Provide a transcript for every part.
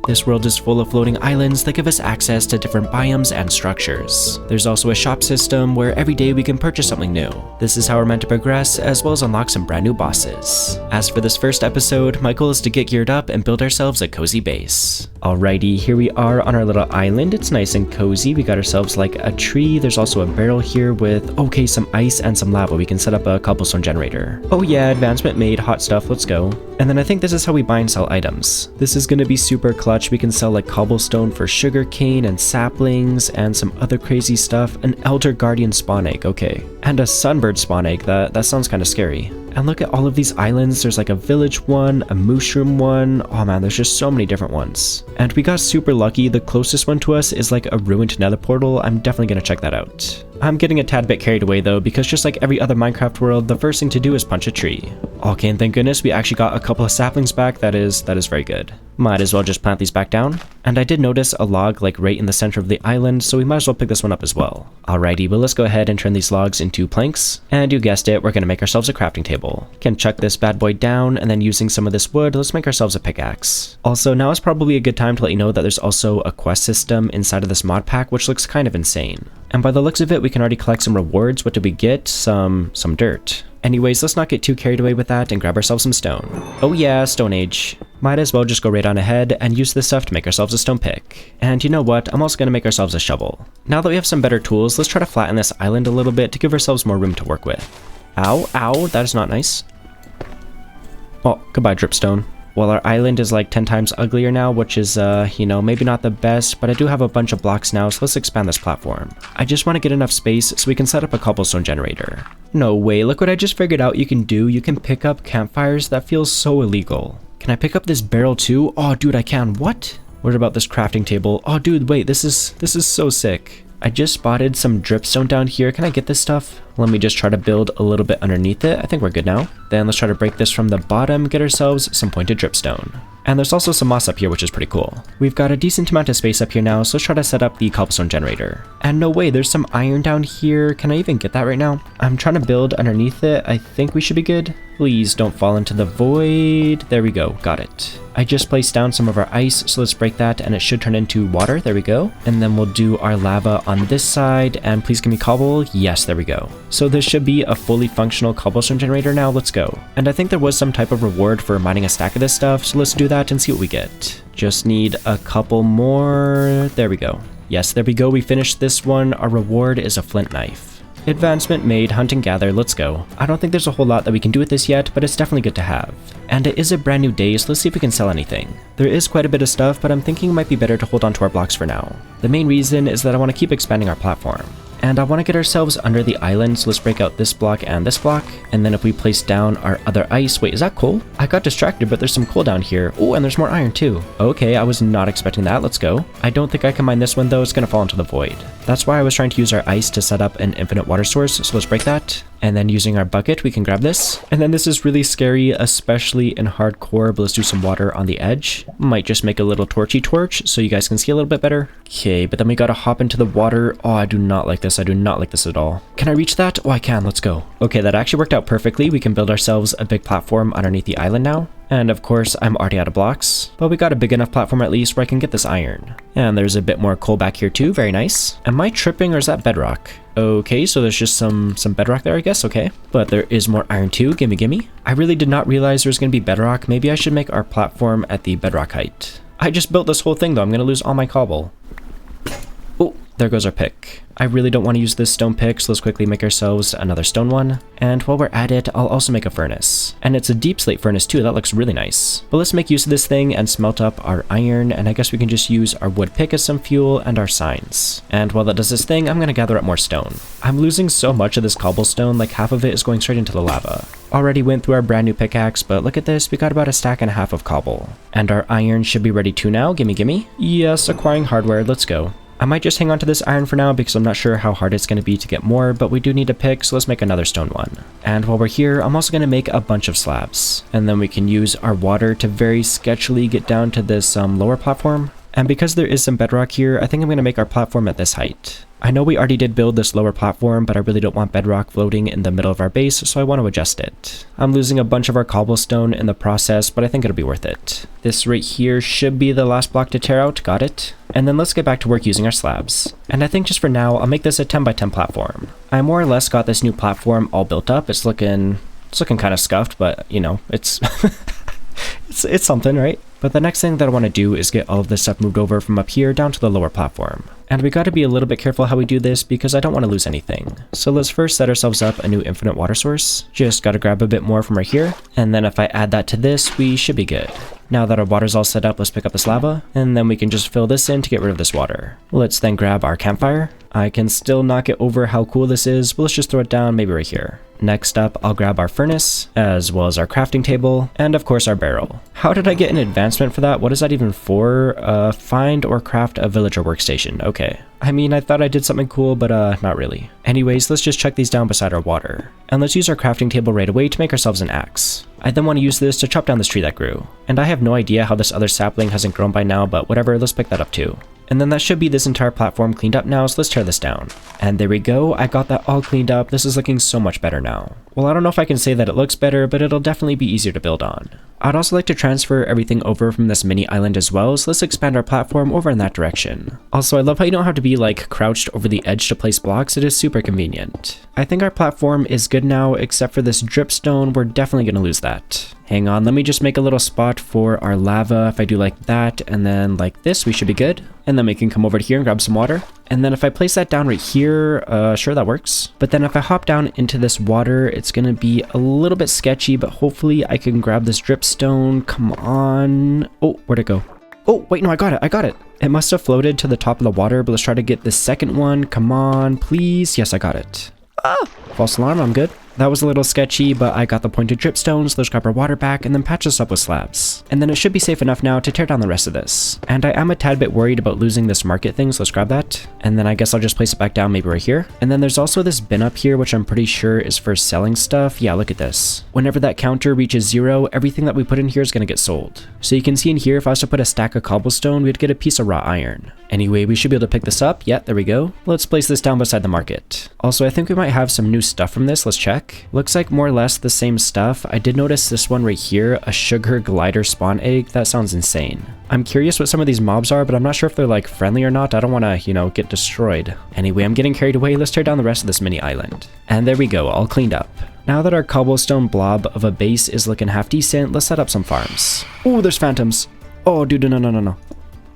This world is full of floating islands that give us access to different biomes and structures. There's also a shop system where every day we can purchase something new. This is how we're meant to progress, as well as unlock some brand new bosses. As for this first episode, my goal is to get geared up and build ourselves a cozy base. Alrighty, here we are on our little island. It's nice and cozy. We got ourselves like a tree. There's also a barrel here with, okay, some ice and some lava. We can set up a cobblestone generator. Oh yeah, advancement made, hot stuff, let's go. And then I think this is how we buy and sell items. This is gonna be super clutch. We can sell like cobblestone for sugarcane and saplings and some other crazy stuff. An elder guardian spawn egg, okay. And a sunbird spawn egg, that sounds kind of scary. And look at all of these islands. There's like a village one, a mushroom one. Oh man, there's just so many different ones. And we got super lucky. The closest one to us is like a ruined nether portal. I'm definitely gonna check that out. I'm getting a tad bit carried away though, because just like every other Minecraft world, the first thing to do is punch a tree. Okay, and thank goodness we actually got a couple of saplings back. That is very good. Might as well just plant these back down. And I did notice a log like right in the center of the island, so we might as well pick this one up as well. Alrighty, well let's go ahead and turn these logs into planks. And you guessed it, we're gonna make ourselves a crafting table. Can chuck this bad boy down, and then using some of this wood, let's make ourselves a pickaxe. Also, now is probably a good time to let you know that there's also a quest system inside of this mod pack, which looks kind of insane. And by the looks of it, we can already collect some rewards. What did we get? Some dirt. Anyways, let's not get too carried away with that and grab ourselves some stone. Oh yeah, Stone Age. Might as well just go right on ahead and use this stuff to make ourselves a stone pick. And you know what? I'm also going to make ourselves a shovel. Now that we have some better tools, let's try to flatten this island a little bit to give ourselves more room to work with. Ow, ow, that is not nice. Oh, goodbye, dripstone. Well, our island is like 10 times uglier now, which is, you know, maybe not the best, but I do have a bunch of blocks now, so let's expand this platform. I just want to get enough space so we can set up a cobblestone generator. No way, look what I just figured out you can do. You can pick up campfires. That feels so illegal. Can I pick up this barrel too? Oh, dude, I can. What? What about this crafting table? Oh, dude, wait, this is so sick. I just spotted some dripstone down here. Can I get this stuff? Let me just try to build a little bit underneath it. I think we're good now. Then let's try to break this from the bottom, get ourselves some pointed dripstone. And there's also some moss up here, which is pretty cool. We've got a decent amount of space up here now, so let's try to set up the cobblestone generator. And no way, there's some iron down here. Can I even get that right now? I'm trying to build underneath it. I think we should be good. Please don't fall into the void. There we go, got it. I just placed down some of our ice, so let's break that and it should turn into water. There we go. And then we'll do our lava on this side, and please give me cobble. Yes, there we go. So this should be a fully functional cobblestone generator now. Let's go. And I think there was some type of reward for mining a stack of this stuff, so let's do that and see what we get. Just need a couple more. There we go. Yes, there we go. We finished this one. Our reward is a flint knife. Advancement made, hunt and gather, let's go. I don't think there's a whole lot that we can do with this yet, but it's definitely good to have. And it is a brand new day, so let's see if we can sell anything. There is quite a bit of stuff, but I'm thinking it might be better to hold on to our blocks for now. The main reason is that I want to keep expanding our platform. And I want to get ourselves under the island, so let's break out this block and this block. And then if we place down our other ice, wait, is that coal? I got distracted, but there's some coal down here. Oh, and there's more iron too. Okay, I was not expecting that, let's go. I don't think I can mine this one though, it's gonna fall into the void. That's why I was trying to use our ice to set up an infinite water source, so let's break that. And then using our bucket, we can grab this. And then this is really scary, especially in hardcore, but let's do some water on the edge. Might just make a little torchy torch so you guys can see a little bit better. Okay, but then we gotta hop into the water. Oh, I do not like this. I do not like this at all. Can I reach that? Oh, I can. Let's go. Okay, that actually worked out perfectly. We can build ourselves a big platform underneath the island now. And of course, I'm already out of blocks, but we got a big enough platform at least where I can get this iron. And there's a bit more coal back here too, very nice. Am I tripping or is that bedrock? Okay, so there's just some bedrock there, I guess, okay. But there is more iron too, gimme. I really did not realize there's gonna be bedrock. Maybe I should make our platform at the bedrock height. I just built this whole thing though, I'm gonna lose all my cobble. Oh, there goes our pick. I really don't want to use this stone pick, so let's quickly make ourselves another stone one. And while we're at it, I'll also make a furnace. And it's a deep slate furnace too, that looks really nice. But let's make use of this thing and smelt up our iron, and I guess we can just use our wood pick as some fuel and our signs. And while that does this thing, I'm gonna gather up more stone. I'm losing so much of this cobblestone, like half of it is going straight into the lava. Already went through our brand new pickaxe, but look at this, we got about a stack and a half of cobble. And our iron should be ready too now, gimme. Yes, acquiring hardware, let's go. I might just hang on to this iron for now because I'm not sure how hard it's going to be to get more, but we do need a pick, so let's make another stone one. And while we're here, I'm also going to make a bunch of slabs. And then we can use our water to very sketchily get down to this lower platform. And because there is some bedrock here, I think I'm going to make our platform at this height. I know we already did build this lower platform, but I really don't want bedrock floating in the middle of our base, so I want to adjust it. I'm losing a bunch of our cobblestone in the process, but I think it'll be worth it. This right here should be the last block to tear out, got it. And then let's get back to work using our slabs. And I think just for now, I'll make this a 10 by 10 platform. I more or less got this new platform all built up. It's looking kind of scuffed, but you know, it's it's something, right? But the next thing that I want to do is get all of this stuff moved over from up here down to the lower platform. And we got to be a little bit careful how we do this because I don't want to lose anything. So let's first set ourselves up a new infinite water source. Just got to grab a bit more from right here. And then if I add that to this, we should be good. Now that our water's all set up, let's pick up this lava. And then we can just fill this in to get rid of this water. Let's then grab our campfire. I can still not get over how cool this is, but let's just throw it down maybe right here. Next up, I'll grab our furnace, as well as our crafting table, and of course our barrel. How did I get an advancement for that? What is that even for? Find or craft a villager workstation. Okay. I mean, I thought I did something cool, but not really. Anyways, let's just chuck these down beside our water. And let's use our crafting table right away to make ourselves an axe. I then want to use this to chop down this tree that grew. And I have no idea how this other sapling hasn't grown by now, but whatever, let's pick that up too. And then that should be this entire platform cleaned up now, so let's tear this down. And there we go, I got that all cleaned up. This is looking so much better now. Well, I don't know if I can say that it looks better, but it'll definitely be easier to build on. I'd also like to transfer everything over from this mini island as well, so let's expand our platform over in that direction. Also, I love how you don't have to be like crouched over the edge to place blocks. It is super convenient. I think our platform is good now, except for this dripstone. We're definitely going to lose that. Hang on, let me just make a little spot for our lava. If I do like that, and then like this, we should be good. And then we can come over here and grab some water. And then if I place that down right here, sure, that works. But then if I hop down into this water, it's gonna be a little bit sketchy, but hopefully I can grab this dripstone. Come on. Oh, where'd it go? Oh, wait, no, I got it. It must have floated to the top of the water, but let's try to get the second one. Come on, please. Yes, I got it. Ah, false alarm, I'm good. That was a little sketchy, but I got the pointed dripstones. Let's grab our water back and then patch this up with slabs. And then it should be safe enough now to tear down the rest of this. And I am a tad bit worried about losing this market thing, so let's grab that. And then I guess I'll just place it back down maybe right here. And then there's also this bin up here, which I'm pretty sure is for selling stuff. Yeah, look at this. Whenever that counter reaches 0, everything that we put in here is going to get sold. So you can see in here, if I was to put a stack of cobblestone, we'd get a piece of wrought iron. Anyway, we should be able to pick this up. Yeah, there we go. Let's place this down beside the market. Also, I think we might have some new stuff from this. Let's check. Looks like more or less the same stuff. I did notice this one right here, a sugar glider spawn egg. That sounds insane. I'm curious what some of these mobs are, but I'm not sure if they're like friendly or not. I don't want to, you know, get destroyed. Anyway, I'm getting carried away. Let's tear down the rest of this mini island. And there we go, all cleaned up. Now that our cobblestone blob of a base is looking half decent, let's set up some farms. Oh, there's phantoms. Oh, dude, no.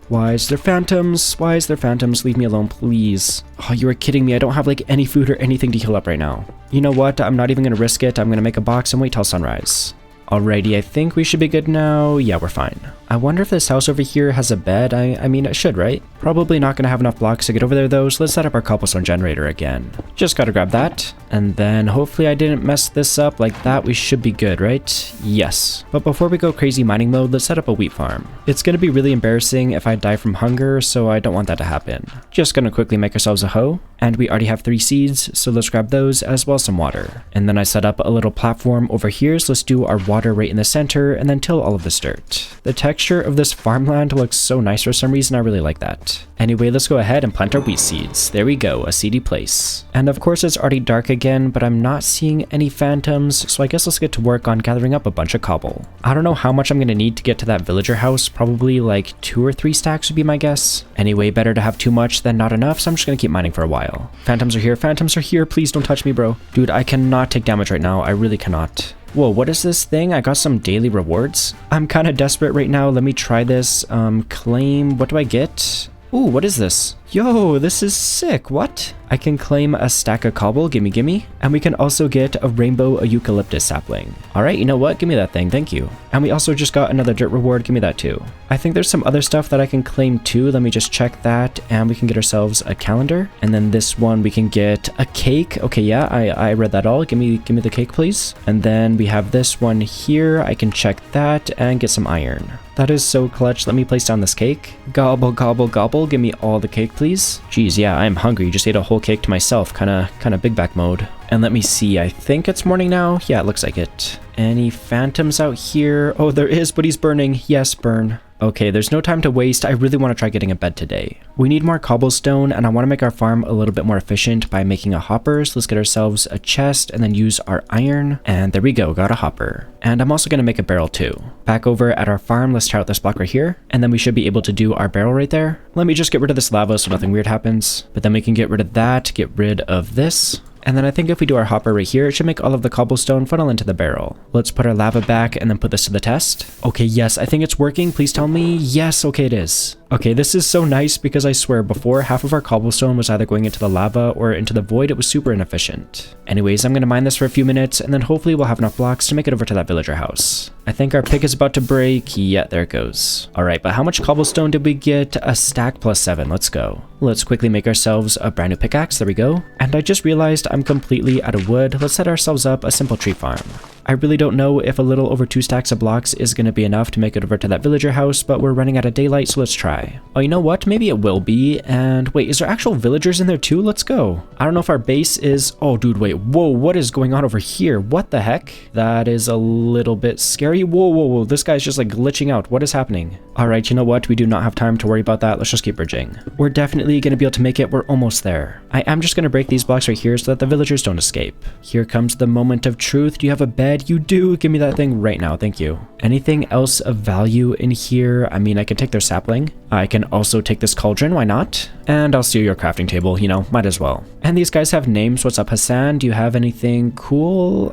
Why is there phantoms? Why is there phantoms? Leave me alone, please. Oh, you are kidding me. I don't have like any food or anything to heal up right now. You know what? I'm not even going to risk it. I'm going to make a box and wait till sunrise. Alrighty, I think we should be good now. Yeah, we're fine. I wonder if this house over here has a bed. I mean, it should, right? Probably not going to have enough blocks to get over there though, so let's set up our cobblestone generator again. Just got to grab that. And then hopefully I didn't mess this up like that. We should be good, right? Yes. But before we go crazy mining mode, let's set up a wheat farm. It's going to be really embarrassing if I die from hunger, so I don't want that to happen. Just going to quickly make ourselves a hoe. And we already have 3 seeds, so let's grab those as well as some water. And then I set up a little platform over here, so let's do our water right in the center and then till all of this dirt. The texture of this farmland looks so nice for some reason. I really like that. Anyway, let's go ahead and plant our wheat seeds. There we go, a seedy place. And of course it's already dark again, but I'm not seeing any phantoms, so I guess let's get to work on gathering up a bunch of cobble. I don't know how much I'm going to need to get to that villager house. Probably like 2 or 3 stacks would be my guess. Anyway, better to have too much than not enough, so I'm just going to keep mining for a while. Phantoms are here. Phantoms are here. Please don't touch me, bro. Dude, I cannot take damage right now. I really cannot. Whoa, what is this thing? I got some daily rewards. I'm kind of desperate right now. Let me try this. Claim. What do I get? Ooh, what is this? Yo, this is sick. What? I can claim a stack of cobble. Gimme. And we can also get a rainbow eucalyptus sapling. All right, you know what? Give me that thing. Thank you. And we also just got another dirt reward. Give me that too. I think there's some other stuff that I can claim too. Let me just check that. And we can get ourselves a calendar. And then this one, we can get a cake. Okay, yeah, I read that all. Give me the cake, please. And then we have this one here. I can check that and get some iron. That is so clutch. Let me place down this cake. Gobble, gobble, gobble. Give me all the cake, please. Jeez, yeah, I'm hungry. Just ate a whole cake to myself. Kinda big back mode. And let me see. I think it's morning now. Yeah, it looks like it. Any phantoms out here? Oh, there is, but he's burning. Yes, burn. Okay, there's no time to waste. I really want to try getting a bed today. We need more cobblestone, and I want to make our farm a little bit more efficient by making a hopper. So let's get ourselves a chest and then use our iron. And there we go, got a hopper. And I'm also going to make a barrel too. Back over at our farm, let's try out this block right here. And then we should be able to do our barrel right there. Let me just get rid of this lava so nothing weird happens. But then we can get rid of that, get rid of this. And then I think if we do our hopper right here, it should make all of the cobblestone funnel into the barrel. Let's put our lava back and then put this to the test. Okay, yes, I think it's working. Please tell me. Yes, okay, it is. Okay, this is so nice because I swear before half of our cobblestone was either going into the lava or into the void. It was super inefficient. Anyways, I'm going to mine this for a few minutes and then hopefully we'll have enough blocks to make it over to that villager house. I think our pick is about to break. Yeah, there it goes. All right, but how much cobblestone did we get? A stack plus 7. Let's go. Let's quickly make ourselves a brand new pickaxe. There we go. And I just realized I'm completely out of wood. Let's set ourselves up a simple tree farm. I really don't know if a little over 2 stacks of blocks is going to be enough to make it over to that villager house, but we're running out of daylight, so let's try. Oh, you know what? Maybe it will be. And wait, is there actual villagers in there too? Let's go. I don't know if our base is... Oh, dude, wait. Whoa, what is going on over here? What the heck? That is a little bit scary. Whoa, whoa, whoa. This guy's just like glitching out. What is happening? All right, you know what? We do not have time to worry about that. Let's just keep bridging. We're definitely going to be able to make it. We're almost there. I am just going to break these blocks right here so that the villagers don't escape. Here comes the moment of truth. Do you have a bed? You do. Give me that thing right now. Thank you. Anything else of value in here? I mean, I can take their sapling. I can also take this cauldron. Why not? And I'll steal your crafting table. You know, might as well. And these guys have names. What's up, Hassan? Do you have anything cool?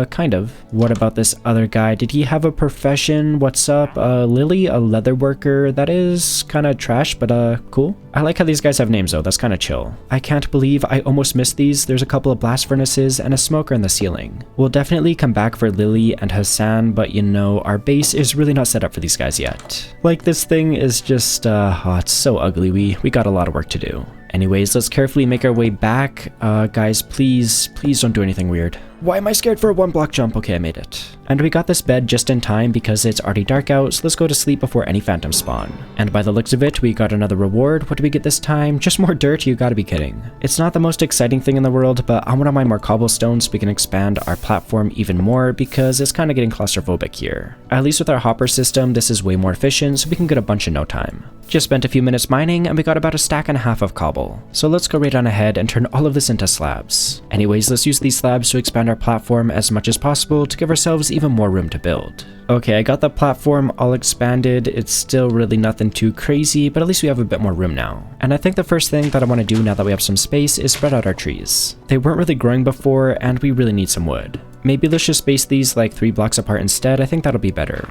Kind of. What about this other guy? Did he have a profession? What's up? Lily, a leather worker. That is kind of trash, but cool. I like how these guys have names though. That's kind of chill. I can't believe I almost missed these. There's a couple of blast furnaces and a smoker in the ceiling. We'll definitely come back for Lily and Hassan, but you know, our base is really not set up for these guys yet. Like, this thing is just, oh, it's so ugly. We got a lot of work to do. Anyways, let's carefully make our way back. Guys, please don't do anything weird. Why am I scared for a 1-block jump? Okay, I made it. And we got this bed just in time because it's already dark out, so let's go to sleep before any phantoms spawn. And by the looks of it, we got another reward. What did we get this time? Just more dirt? You gotta be kidding. It's not the most exciting thing in the world, but I want to mine more cobblestone so we can expand our platform even more because it's kind of getting claustrophobic here. At least with our hopper system, this is way more efficient, so we can get a bunch in no time. Just spent a few minutes mining and we got about a stack and a half of cobble. So let's go right on ahead and turn all of this into slabs. Anyways, let's use these slabs to expand our platform as much as possible to give ourselves even more room to build. Okay, I got the platform all expanded. It's still really nothing too crazy, but at least we have a bit more room now. And I think the first thing that I want to do now that we have some space is spread out our trees. They weren't really growing before and we really need some wood. Maybe let's just space these like 3 blocks apart instead. I think that'll be better.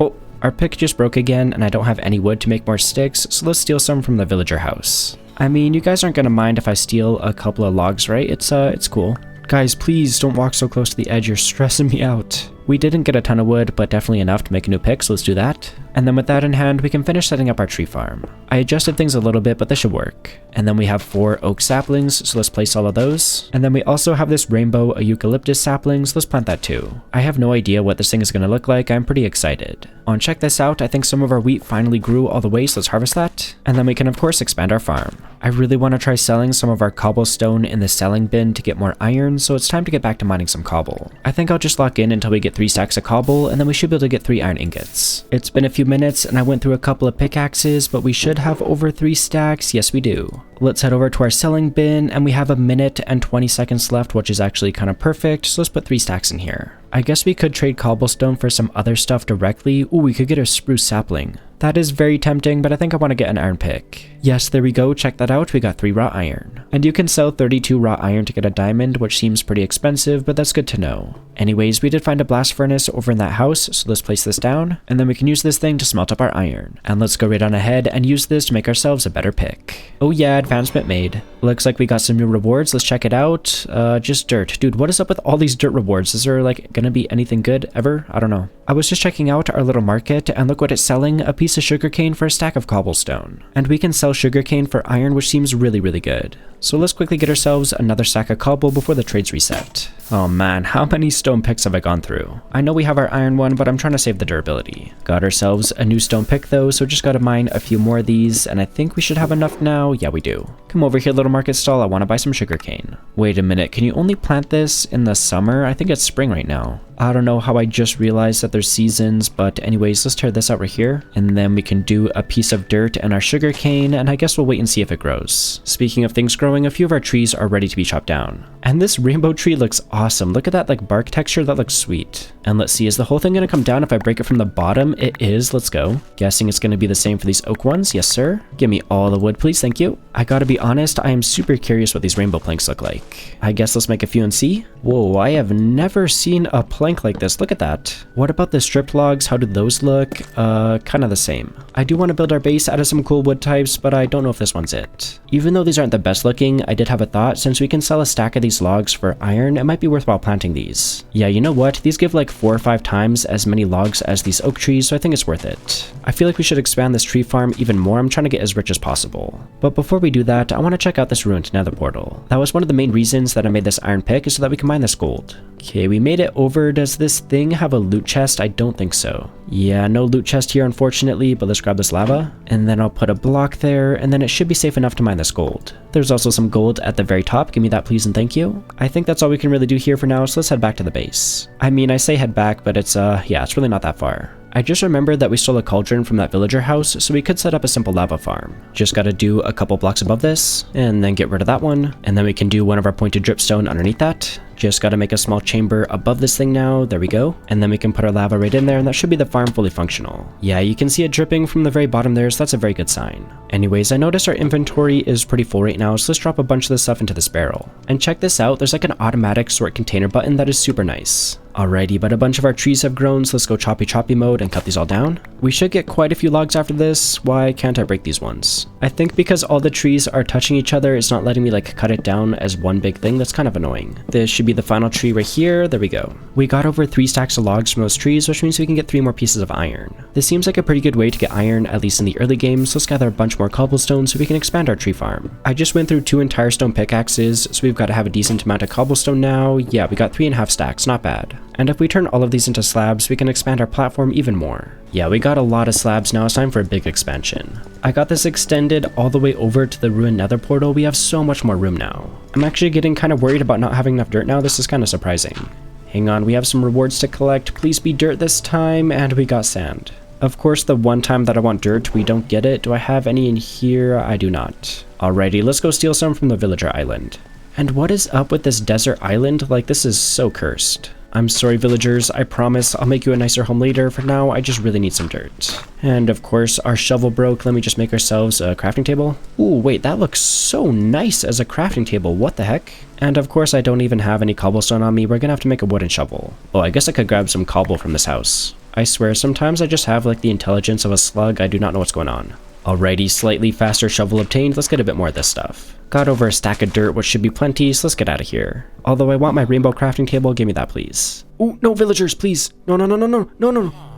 Oh, our pick just broke again and I don't have any wood to make more sticks, so let's steal some from the villager house. I mean, you guys aren't gonna mind if I steal a couple of logs, right? It's cool. Guys, please don't walk so close to the edge. You're stressing me out. We didn't get a ton of wood, but definitely enough to make a new pick, so let's do that. And then with that in hand, we can finish setting up our tree farm. I adjusted things a little bit, but this should work. And then we have 4 oak saplings, so let's place all of those. And then we also have this rainbow eucalyptus saplings, let's plant that too. I have no idea what this thing is going to look like. I'm pretty excited. On check this out, I think some of our wheat finally grew all the way, so let's harvest that. And then we can of course expand our farm. I really want to try selling some of our cobblestone in the selling bin to get more iron, so it's time to get back to mining some cobble. I think I'll just lock in until we get 3 stacks of cobble, and then we should be able to get 3 iron ingots. It's been a few minutes and I went through a couple of pickaxes, but we should have over 3 stacks. Yes, we do. Let's head over to our selling bin, and we have 1 minute and 20 seconds left, which is actually kind of perfect, so let's put 3 stacks in here. I guess we could trade cobblestone for some other stuff directly. Ooh, we could get a spruce sapling. That is very tempting, but I think I want to get an iron pick. Yes, there we go. Check that out. We got 3 raw iron. And you can sell 32 raw iron to get a diamond, which seems pretty expensive, but that's good to know. Anyways, we did find a blast furnace over in that house, so let's place this down, and then we can use this thing to smelt up our iron. And let's go right on ahead and use this to make ourselves a better pick. Oh yeah, advancement made. Looks like we got some new rewards. Let's check it out. Just dirt. Dude, what is up with all these dirt rewards? Is there like gonna be anything good ever? I don't know. I was just checking out our little market, and look what it's selling. A piece of sugarcane for a stack of cobblestone. And we can sell sugarcane for iron, which seems really, really good. So let's quickly get ourselves another stack of cobble before the trades reset. Oh man, how many stone picks have I gone through? I know we have our iron one, but I'm trying to save the durability. Got ourselves a new stone pick though, so just gotta mine a few more of these, and I think we should have enough now. Yeah, we do. Come over here, little market stall. I want to buy some sugarcane. Wait a minute, can you only plant this in the summer? I think it's spring right now. I don't know how I just realized that there's seasons, but anyways, let's tear this out right here. And then we can do a piece of dirt and our sugar cane, and I guess we'll wait and see if it grows. Speaking of things growing, a few of our trees are ready to be chopped down. And this rainbow tree looks awesome. Look at that like bark texture, that looks sweet. And let's see, is the whole thing gonna come down if I break it from the bottom? It is, let's go. Guessing it's gonna be the same for these oak ones, yes sir. Give me all the wood please, thank you. I gotta be honest, I am super curious what these rainbow planks look like. I guess let's make a few and see. Whoa, I have never seen a plank like this, look at that. What about the stripped logs, how do those look? Kind of the same. I do want to build our base out of some cool wood types, but I don't know if this one's it. Even though these aren't the best looking, I did have a thought, since we can sell a stack of these logs for iron, it might be worthwhile planting these. Yeah, you know what, these give like 4 or 5 times as many logs as these oak trees, so I think it's worth it. I feel like we should expand this tree farm even more, I'm trying to get as rich as possible. But before we do that, I want to check out this ruined nether portal. That was one of the main reasons that I made this iron pick, is so that we can mine this gold. Okay, we made it over. Does this thing have a loot chest? I don't think so. Yeah, no loot chest here unfortunately, but let's grab this lava. And then I'll put a block there, and then it should be safe enough to mine this gold. There's also some gold at the very top. Give me that please and thank you. I think that's all we can really do here for now, so let's head back to the base. I mean, I say head back, but it's yeah, it's really not that far. I just remembered that we stole a cauldron from that villager house, so we could set up a simple lava farm. Just gotta do a couple blocks above this, and then get rid of that one, and then we can do one of our pointed dripstone underneath that. Just gotta make a small chamber above this thing now, there we go. And then we can put our lava right in there, and that should be the farm fully functional. Yeah, you can see it dripping from the very bottom there, so that's a very good sign. Anyways, I noticed our inventory is pretty full right now, so let's drop a bunch of this stuff into this barrel. And check this out, there's like an automatic sort container button that is super nice. Alrighty, but a bunch of our trees have grown, so let's go choppy mode and cut these all down. We should get quite a few logs after this. Why can't I break these ones? I think because all the trees are touching each other, it's not letting me like cut it down as one big thing. That's kind of annoying. This should be the final tree right here. There we go. We got over 3 stacks of logs from those trees, which means we can get 3 more pieces of iron. This seems like a pretty good way to get iron, at least in the early game, so let's gather a bunch more cobblestone so we can expand our tree farm. I just went through 2 entire stone pickaxes, so we've got to have a decent amount of cobblestone now. Yeah, we got 3.5 stacks, not bad. And if we turn all of these into slabs, we can expand our platform even more. Yeah, we got a lot of slabs now, it's time for a big expansion. I got this extended all the way over to the ruined nether portal. We have so much more room now. I'm actually getting kind of worried about not having enough dirt now. This is kind of surprising. Hang on, we have some rewards to collect. Please be dirt this time, and we got sand. Of course, the one time that I want dirt, we don't get it. Do I have any in here? I do not. Alrighty, let's go steal some from the villager island. And what is up with this desert island? Like, this is so cursed. I'm sorry villagers, I promise I'll make you a nicer home later. For now, I just really need some dirt. And of course, our shovel broke. Let me just make ourselves a crafting table. Ooh, wait, that looks so nice as a crafting table. What the heck? And of course, I don't even have any cobblestone on me. We're gonna have to make a wooden shovel. Oh, I guess I could grab some cobble from this house. I swear, sometimes I just have like the intelligence of a slug. I do not know what's going on. Alrighty, slightly faster shovel obtained. Let's get a bit more of this stuff. Got over a stack of dirt, which should be plenty, so let's get out of here. Although I want my rainbow crafting table, give me that please. Oh, no villagers, please. No.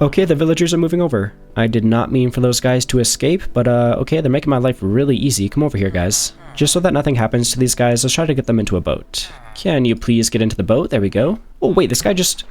Okay, the villagers are moving over. I did not mean for those guys to escape, but okay, they're making my life really easy. Come over here, guys. Just so that nothing happens to these guys, let's try to get them into a boat. Can you please get into the boat? There we go. Oh, wait,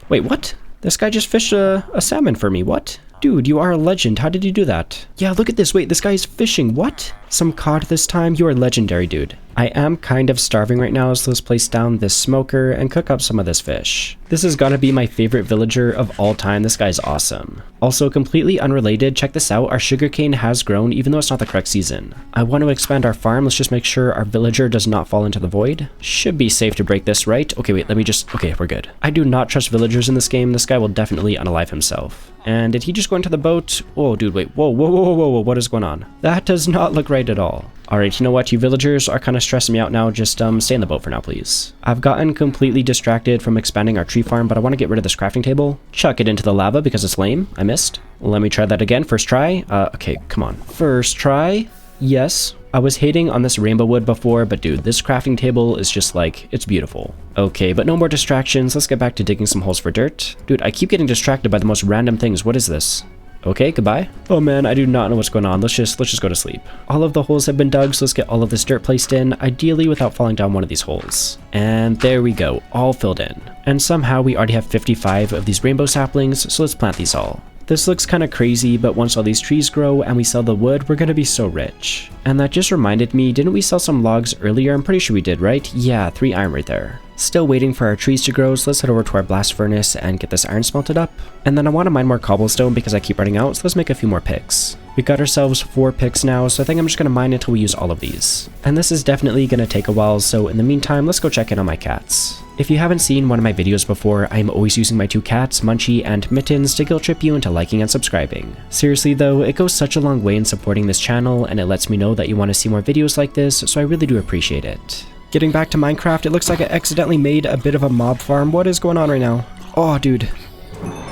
wait, what? This guy just fished a salmon for me, what? Dude, you are a legend. How did you do that? Yeah, look at this. Wait, this guy is fishing. What? Some cod this time? You are legendary, dude. I am kind of starving right now, so let's place down this smoker and cook up some of this fish. This is gonna be my favorite villager of all time. This guy's awesome. Also, completely unrelated, check this out. Our sugarcane has grown, even though it's not the correct season. I want to expand our farm. Let's just make sure our villager does not fall into the void. Should be safe to break this, right? Okay, wait, okay, we're good. I do not trust villagers in this game. This guy will definitely unalive himself. And did he just go into the boat? Oh, dude, wait. Whoa, what is going on? That does not look right at all. Alright, you know what? You villagers are kind of stressing me out now. Just stay in the boat for now, please. I've gotten completely distracted from expanding our tree farm, but I want to get rid of this crafting table. Chuck it into the lava because it's lame. I missed. Let me try that again. First try. Okay, come on. First try. Yes. I was hating on this rainbow wood before, but dude, this crafting table is just like, it's beautiful. Okay, but no more distractions. Let's get back to digging some holes for dirt. Dude, I keep getting distracted by the most random things. What is this? Okay, goodbye. Oh man, I do not know what's going on. Let's just go to sleep. All of the holes have been dug, so let's get all of this dirt placed in, ideally without falling down one of these holes. And there we go, all filled in. And somehow we already have 55 of these rainbow saplings, so let's plant these all. This looks kind of crazy, but once all these trees grow and we sell the wood, we're gonna be so rich. And that just reminded me, didn't we sell some logs earlier? I'm pretty sure we did, right? Yeah, 3 iron right there. Still waiting for our trees to grow, so let's head over to our blast furnace and get this iron smelted up. And then I want to mine more cobblestone because I keep running out, so let's make a few more picks. We got ourselves 4 picks now, so I think I'm just going to mine until we use all of these. And this is definitely going to take a while, so in the meantime, let's go check in on my cats. If you haven't seen one of my videos before, I'm always using my 2 cats, Munchie and Mittens, to guilt trip you into liking and subscribing. Seriously though, it goes such a long way in supporting this channel, and it lets me know that you want to see more videos like this, so I really do appreciate it. Getting back to Minecraft, it looks like I accidentally made a bit of a mob farm. What is going on right now? Oh, dude.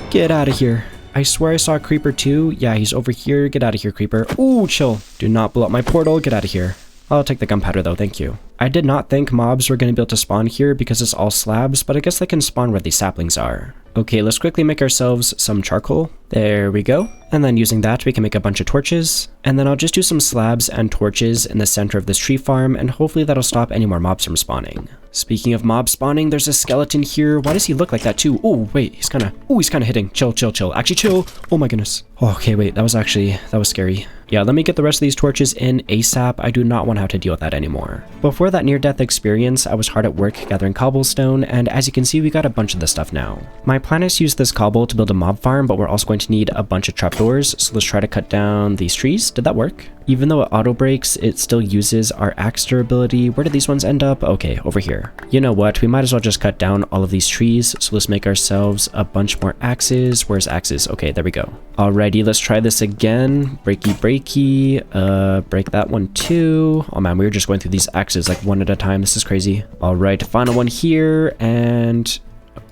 Get out of here. I swear I saw a creeper too. Yeah, he's over here. Get out of here, creeper. Ooh, chill. Do not blow up my portal. Get out of here. I'll take the gunpowder though, thank you. I did not think mobs were going to be able to spawn here because it's all slabs, but I guess they can spawn where these saplings are. Okay, let's quickly make ourselves some charcoal. There we go. And then using that, we can make a bunch of torches. And then I'll just do some slabs and torches in the center of this tree farm, and hopefully that'll stop any more mobs from spawning. Speaking of mob spawning, there's a skeleton here. Why does he look like that too? Oh, wait, he's kind of hitting. Chill, chill, chill. Actually, chill. Oh my goodness. Oh, okay, wait, that was scary. Yeah, let me get the rest of these torches in ASAP. I do not want to have to deal with that anymore. Before that near-death experience, I was hard at work gathering cobblestone, and as you can see, we got a bunch of this stuff now. My plan is to use this cobble to build a mob farm, but we're also going to need a bunch of trapdoors, so let's try to cut down these trees. Did that work? Even though it auto breaks, it still uses our axe durability. Where did these ones end up? Okay, over here. You know what? We might as well just cut down all of these trees, so let's make ourselves a bunch more axes. Where's axes? Okay, there we go. Alrighty, let's try this again. Breaky, breaky. Break that one too. Oh man, we were just going through these axes like one at a time. This is crazy. Alright, final one here, and...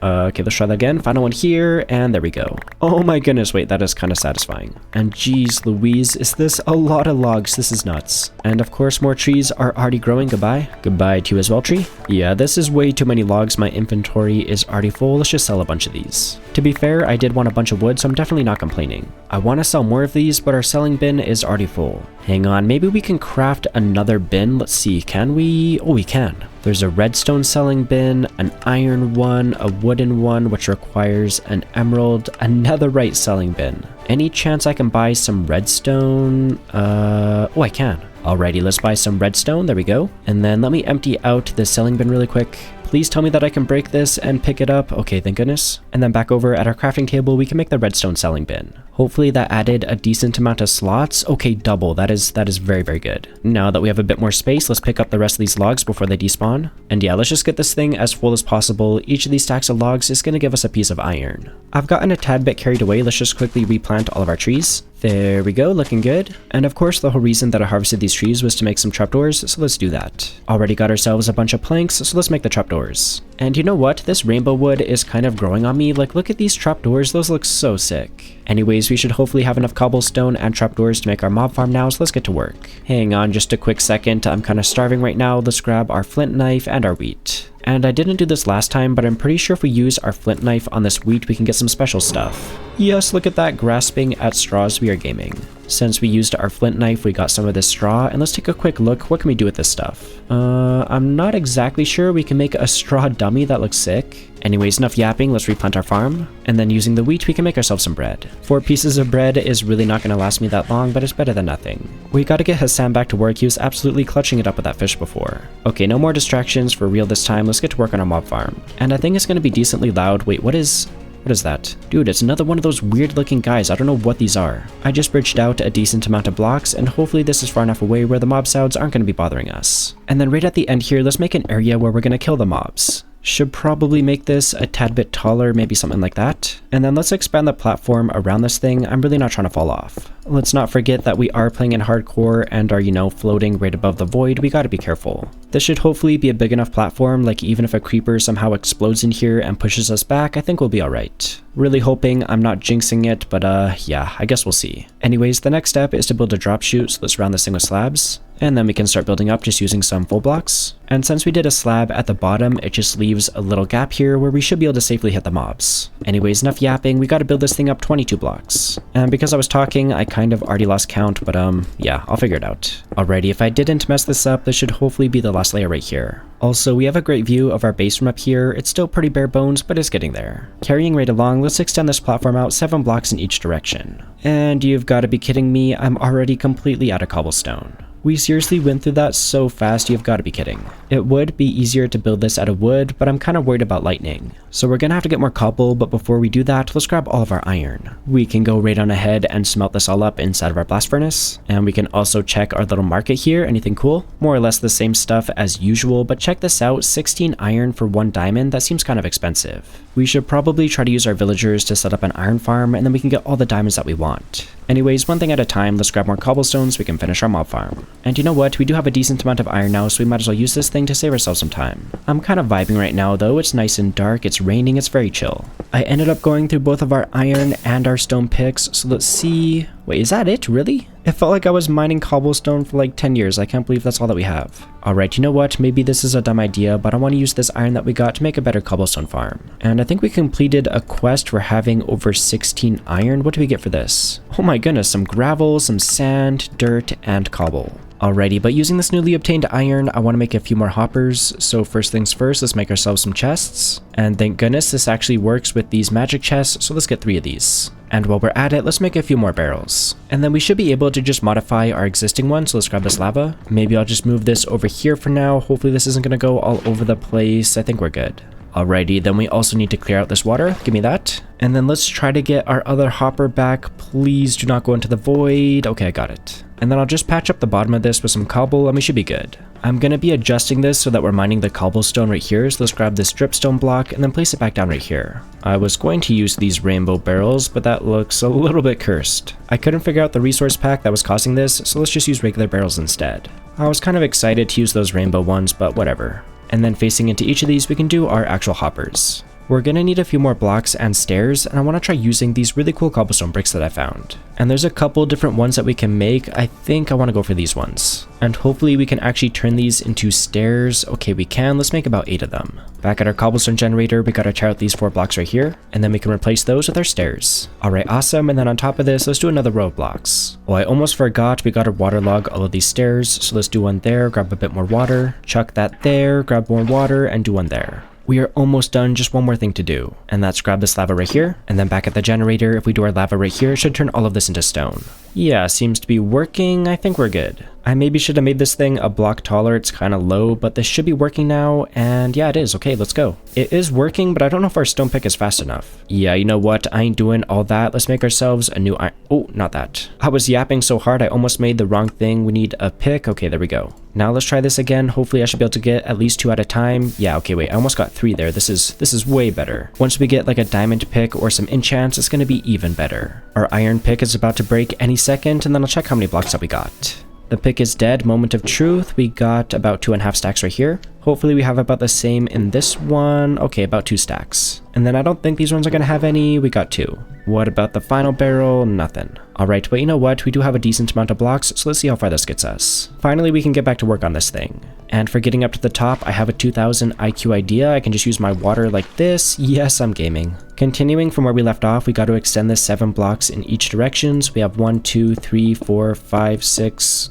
okay, let's try that again. Final one here, and there we go. Oh my goodness, wait, that is kind of satisfying. And geez Louise, is this a lot of logs? This is nuts. And of course, more trees are already growing. Goodbye. Goodbye to you as well, tree. Yeah, this is way too many logs. My inventory is already full. Let's just sell a bunch of these. To be fair, I did want a bunch of wood, so I'm definitely not complaining. I want to sell more of these, but our selling bin is already full. Hang on, maybe we can craft another bin. Let's see, can we? Oh, we can. There's a redstone selling bin, an iron one, a wooden one, which requires an emerald, a netherite selling bin. Any chance I can buy some redstone? Oh, I can. Alrighty, let's buy some redstone. There we go. And then let me empty out the selling bin really quick. Please tell me that I can break this and pick it up. Okay, thank goodness. And then back over at our crafting table, we can make the redstone selling bin. Hopefully that added a decent amount of slots. Okay, double. That is very, very good. Now that we have a bit more space, let's pick up the rest of these logs before they despawn. And yeah, let's just get this thing as full as possible. Each of these stacks of logs is going to give us a piece of iron. I've gotten a tad bit carried away. Let's just quickly replant all of our trees. There we go, looking good. And of course, the whole reason that I harvested these trees was to make some trapdoors, so let's do that. Already got ourselves a bunch of planks, so let's make the trapdoors. And you know what? This rainbow wood is kind of growing on me. Like, look at these trapdoors. Those look so sick. Anyways, we should hopefully have enough cobblestone and trapdoors to make our mob farm now, so let's get to work. Hang on just a quick second. I'm kind of starving right now. Let's grab our flint knife and our wheat. And I didn't do this last time, but I'm pretty sure if we use our flint knife on this wheat, we can get some special stuff. Yes, look at that, grasping at straws, we are gaming. Since we used our flint knife, we got some of this straw, and let's take a quick look. What can we do with this stuff? I'm not exactly sure. We can make a straw dummy that looks sick. Anyways, enough yapping, let's replant our farm. And then using the wheat, we can make ourselves some bread. 4 pieces of bread is really not going to last me that long, but it's better than nothing. We gotta get Hassan back to work. He was absolutely clutching it up with that fish before. Okay, no more distractions for real this time. Let's get to work on our mob farm. And I think it's going to be decently loud. Wait, what is that? Dude, it's another one of those weird looking guys. I don't know what these are. I just bridged out a decent amount of blocks, and hopefully this is far enough away where the mob sounds aren't going to be bothering us. And then right at the end here, let's make an area where we're going to kill the mobs. Should probably make this a tad bit taller, maybe something like that. And then let's expand the platform around this thing. I'm really not trying to fall off. Let's not forget that we are playing in hardcore and are, you know, floating right above the void. We gotta be careful. This should hopefully be a big enough platform, like even if a creeper somehow explodes in here and pushes us back, I think we'll be alright. Really hoping I'm not jinxing it, but yeah, I guess we'll see. Anyways, the next step is to build a drop chute, so let's round this thing with slabs. And then we can start building up just using some full blocks. And since we did a slab at the bottom, it just leaves a little gap here where we should be able to safely hit the mobs. Anyways, enough yapping, we gotta build this thing up 22 blocks. And because I was talking, I kind of already lost count, but yeah, I'll figure it out. Alrighty, if I didn't mess this up, this should hopefully be the last layer right here. Also, we have a great view of our base from up here. It's still pretty bare bones, but it's getting there. Carrying right along, let's extend this platform out 7 blocks in each direction. And you've gotta be kidding me, I'm already completely out of cobblestone. We seriously went through that so fast, you've got to be kidding. It would be easier to build this out of wood, but I'm kind of worried about lightning. So we're gonna have to get more cobble, but before we do that, let's grab all of our iron. We can go right on ahead and smelt this all up inside of our blast furnace. And we can also check our little market here. Anything cool? More or less the same stuff as usual, but check this out, 16 iron for 1 diamond, that seems kind of expensive. We should probably try to use our villagers to set up an iron farm, and then we can get all the diamonds that we want. Anyways, one thing at a time, let's grab more cobblestones so we can finish our mob farm. And you know what, we do have a decent amount of iron now, so we might as well use this thing to save ourselves some time. I'm kind of vibing right now though, it's nice and dark, it's raining, it's very chill. I ended up going through both of our iron and our stone picks, so let's see... Wait, is that it, really? It felt like I was mining cobblestone for like 10 years, I can't believe that's all that we have. Alright, you know what, maybe this is a dumb idea, but I want to use this iron that we got to make a better cobblestone farm. And I think we completed a quest for having over 16 iron. What do we get for this? Oh my goodness, some gravel, some sand, dirt, and cobble. Alrighty, but using this newly obtained iron, I want to make a few more hoppers. So first things first, let's make ourselves some chests. And thank goodness this actually works with these magic chests, so let's get 3 of these. And while we're at it, let's make a few more barrels. And then we should be able to just modify our existing one, so let's grab this lava. Maybe I'll just move this over here for now. Hopefully this isn't going to go all over the place. I think we're good. Alrighty, then we also need to clear out this water. Give me that. And then let's try to get our other hopper back. Please do not go into the void. Okay, I got it. And then I'll just patch up the bottom of this with some cobble and we should be good. I'm going to be adjusting this so that we're mining the cobblestone right here. So let's grab this dripstone block and then place it back down right here. I was going to use these rainbow barrels, but that looks a little bit cursed. I couldn't figure out the resource pack that was causing this, so let's just use regular barrels instead. I was kind of excited to use those rainbow ones, but whatever. And then facing into each of these, we can do our actual hoppers. We're gonna need a few more blocks and stairs, and I want to try using these really cool cobblestone bricks that I found. And there's a couple different ones that we can make. I think I want to go for these ones. And hopefully we can actually turn these into stairs. Okay, we can. Let's make about 8 of them. Back at our cobblestone generator, we gotta try out these 4 blocks right here, and then we can replace those with our stairs. Alright, awesome. And then on top of this, let's do another row of blocks. Oh, I almost forgot, we gotta waterlog all of these stairs. So let's do one there, grab a bit more water, chuck that there, grab more water, and do one there. We are almost done, just one more thing to do, and that's grab this lava right here, and then back at the generator, if we do our lava right here, it should turn all of this into stone. Yeah, seems to be working. I think we're good. I maybe should have made this thing a block taller, it's kind of low, but this should be working now, and yeah, it is. Okay, let's go. It is working, but I don't know if our stone pick is fast enough. Yeah, you know what? I ain't doing all that. Let's make ourselves a new iron. Oh, not that. I was yapping so hard, I almost made the wrong thing. We need a pick. Okay, there we go. Now let's try this again. Hopefully I should be able to get at least 2 at a time. Yeah, okay, wait, I almost got 3 there. This is way better. Once we get like a diamond pick or some enchants, it's gonna be even better. Our iron pick is about to break any second, and then I'll check how many blocks that we got. The pick is dead. Moment of truth. We got about 2.5 stacks right here. Hopefully we have about the same in this one. Okay, about 2 stacks. And then I don't think these ones are gonna have any. We got 2. What about the final barrel? Nothing. Alright, but you know what? We do have a decent amount of blocks, so let's see how far this gets us. Finally, we can get back to work on this thing. And for getting up to the top, I have a 2000 IQ idea. I can just use my water like this. Yes, I'm gaming. Continuing from where we left off, we got to extend this 7 blocks in each direction. So we have 1, 2, 3, 4, 5, 6...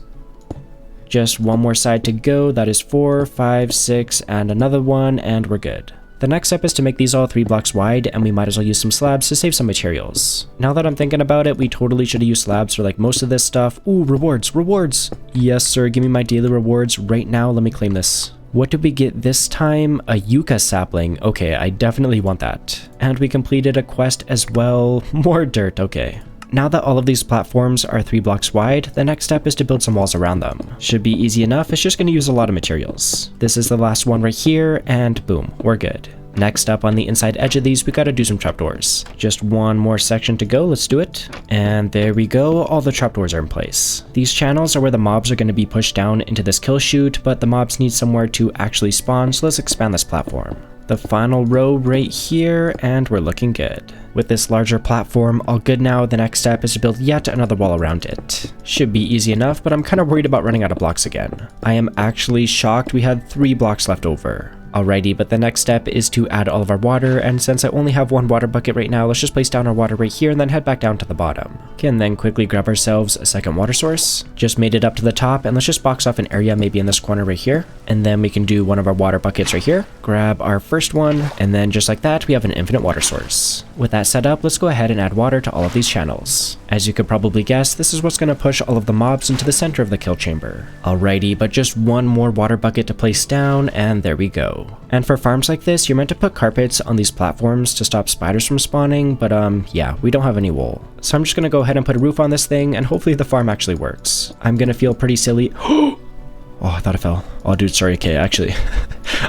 Just one more side to go. That is 4, 5, 6, and another one, and we're good. The next step is to make these all 3 blocks wide, and we might as well use some slabs to save some materials. Now that I'm thinking about it, we totally should have used slabs for like most of this stuff. Ooh, rewards, rewards! Yes, sir, give me my daily rewards right now. Let me claim this. What did we get this time? A yucca sapling. Okay, I definitely want that. And we completed a quest as well. More dirt, okay. Now that all of these platforms are 3 blocks wide, the next step is to build some walls around them. Should be easy enough, it's just going to use a lot of materials. This is the last one right here, and boom, we're good. Next up on the inside edge of these, we gotta do some trapdoors. Just one more section to go, let's do it. And there we go, all the trapdoors are in place. These channels are where the mobs are going to be pushed down into this kill chute, but the mobs need somewhere to actually spawn, so let's expand this platform. The final row right here, and we're looking good. With this larger platform all good now, the next step is to build yet another wall around it. Should be easy enough, but I'm kind of worried about running out of blocks again. I am actually shocked we had 3 blocks left over. Alrighty, but the next step is to add all of our water, and since I only have 1 water bucket right now, let's just place down our water right here and then head back down to the bottom. Okay, and then quickly grab ourselves a second water source. Just made it up to the top, and let's just box off an area maybe in this corner right here. And then we can do one of our water buckets right here. Grab our first one, and then just like that, we have an infinite water source. With that set up, let's go ahead and add water to all of these channels. As you could probably guess, this is what's going to push all of the mobs into the center of the kill chamber. Alrighty, but just 1 more water bucket to place down, and there we go. And for farms like this, you're meant to put carpets on these platforms to stop spiders from spawning, but yeah, we don't have any wool. So I'm just gonna go ahead and put a roof on this thing, and hopefully the farm actually works. I'm gonna feel pretty silly. Oh, I thought I fell. Oh, dude, sorry. Okay, actually,